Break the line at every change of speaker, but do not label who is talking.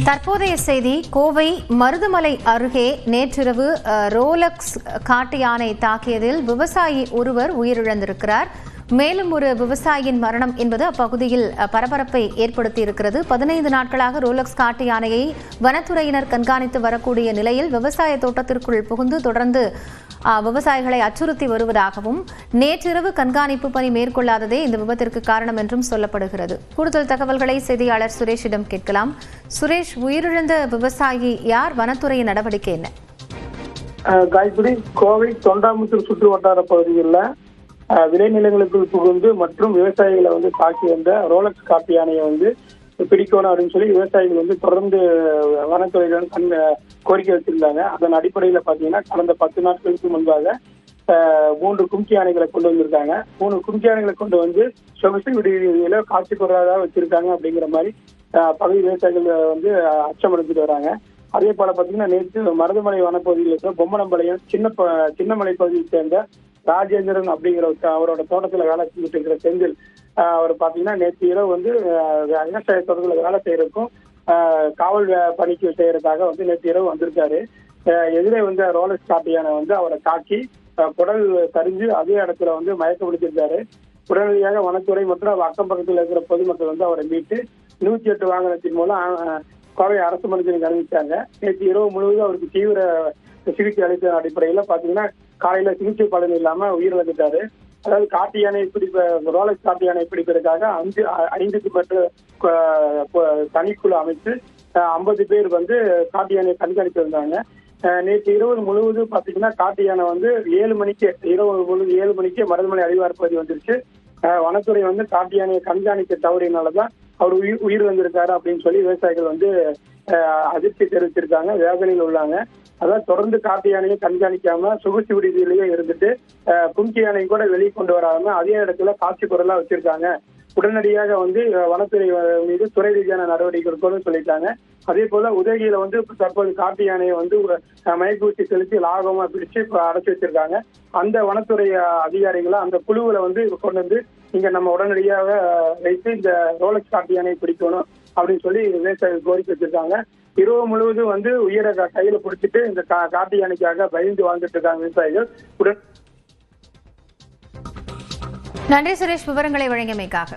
தற்போதைய செய்தி கோவை மருதமலை அருகே நேற்றிரவு ரோலக்ஸ் காட்டு யானை தாக்கியதில் விவசாயி ஒருவர் உயிரிழந்திருக்கிறார். மேலும் ஒரு விவசாயியின் மரணம் என்பது அப்பகுதியில் பரபரப்பை ஏற்படுத்தி இருக்கிறது. 15 நாட்களாக ரோலக்ஸ் காட்டு யானையை வனத்துறையினர் கண்காணித்து வரக்கூடிய நிலையில் விவசாய தோட்டத்திற்குள் புகுந்து தொடர்ந்து விவசாயிகளை அச்சுறுத்தி வருவதாகவும் நேற்றிரவு கண்காணிப்பு பணி மேற்கொள்ளாததே இந்த விபத்திற்கு காரணம் என்றும் சொல்லப்படுகிறது. கூடுதல் தகவல்களை செய்தியாளர் சுரேஷிடம் கேட்கலாம். சுரேஷ், உயிரிழந்த விவசாயி யார்? வனத்துறையின் நடவடிக்கை என்ன?
காயத்ரி, கோவை தொண்டாமுத்தூர் சுற்று வட்டார பகுதிகளில் விளைநிலங்களுக்குள் புகுந்து மற்றும் விவசாயிகளை தாக்கி வந்த ரோலக்ஸ் காட்டு யானையை பிடிக்கணும் அப்படின்னு சொல்லி விவசாயிகள் தொடர்ந்து வனத்துறையிடம் கோரிக்கை வச்சிருந்தாங்க. அதன் அடிப்படையில் பார்த்தீங்கன்னா கடந்த 10 நாட்களுக்கு முன்பாக 3 கும்கி யானைகளை கொண்டு வந்திருக்காங்க. 3 கும்கி யானைகளை கொண்டு வந்து சொகுசு விடுதியில காட்சி பொருளாக வச்சிருக்காங்க அப்படிங்கிற மாதிரி பகுதி விவசாயிகள் அச்சமடைஞ்சிட்டு வராங்க. அதே போல பார்த்தீங்கன்னா நேற்று மருதமலை வனப்பகுதியில் இருக்கிற பொம்மனம்பாளையம் சின்னமலை பகுதியை சேர்ந்த ராஜேந்திரன் அப்படிங்கிற அவரோட தோட்டத்துல வேலை செஞ்சுட்டு இருக்கிற செந்தில் அவர் பாத்தீங்கன்னா நேற்று இரவு விவசாய தோட்டத்துல வேலை செய்யறதுக்கும் காவல் பணிக்கு செய்யறதுக்காக நேற்று இரவு வந்திருக்காரு. எதிரே ரோலக்ஸ் காட்டு யானை அவரை தாக்கி குடல் சரிஞ்சு அதே இடத்துல மயக்கப்படுத்திருக்காரு. உடனடியாக வனத்துறை மற்றும் அக்கம் பக்கத்தில் இருக்கிற பொதுமக்கள் அவரை மீட்டு 108 வாகனத்தின் மூலம் கோவை அரசு மருத்துவமனைக்கு அறிவிச்சாங்க. நேற்று இரவு முழுவதும் அவருக்கு தீவிர சிகிச்சை அளித்த அடிப்படையில பாத்தீங்கன்னா காலையில சிகிச்சை பலன் இல்லாம உயிரிழந்துட்டாரு. அதாவது காட்டு யானை ரோலக்ஸ் காட்டு யானை பிடிப்பதற்காக 5க்கு மேற்பட்ட தனிக்குழு அமைத்து 50 பேர் காட்டு யானையை கண்காணித்து வந்தாங்க. நேற்று இரவு முழுவதும் பாத்தீங்கன்னா காட்டு யானை 7 மணிக்கு மருதமலை அடிவார பகுதி வந்துருச்சு. வனத்துறை காட்டு யானையை கண்காணிக்க தவறினாலதான் அவர் உயிரிழந்திருக்காரு அப்படின்னு சொல்லி விவசாயிகள் அதிர்ச்சி தெரிவிச்சிருக்காங்க, வேதனையில் உள்ளாங்க. அதான் தொடர்ந்து காட்டு யானையை கண்காணிக்காம சொகுசு விடுதியிலேயே இருந்துட்டு கும்கி யானையை கூட வெளியே கொண்டு வராம அதே இடத்துல காட்சி பொருளா வச்சிருக்காங்க. உடனடியாக வனத்துறை மீது துறை ரீதியான நடவடிக்கை எடுக்கணும்னு சொல்லிட்டாங்க. அதே போல உதகையில தற்போது காட்டு யானையை மயக்கூச்சி செலுத்தி லாகமா பிடிச்சு அடைச்சி வச்சிருக்காங்க. அந்த வனத்துறை அதிகாரிகளை அந்த குழுவுல கொண்டு இங்க நம்ம உடனடியாக வைத்து இந்த ரோலக்ஸ் காட்டு யானையை பிடிக்கணும் அப்படின்னு சொல்லி விவசாயிகள் கோரிக்கை வச்சிருக்காங்க. இரவு முழுவதும் உயிரை கையில பிடிச்சிட்டு இந்த காட்டு யானைக்காக பயந்து வாழ்ந்துட்டு இருக்காங்க விவசாயிகள்.
நன்றி சுரேஷ், விவரங்களை வழங்கியமைக்காக.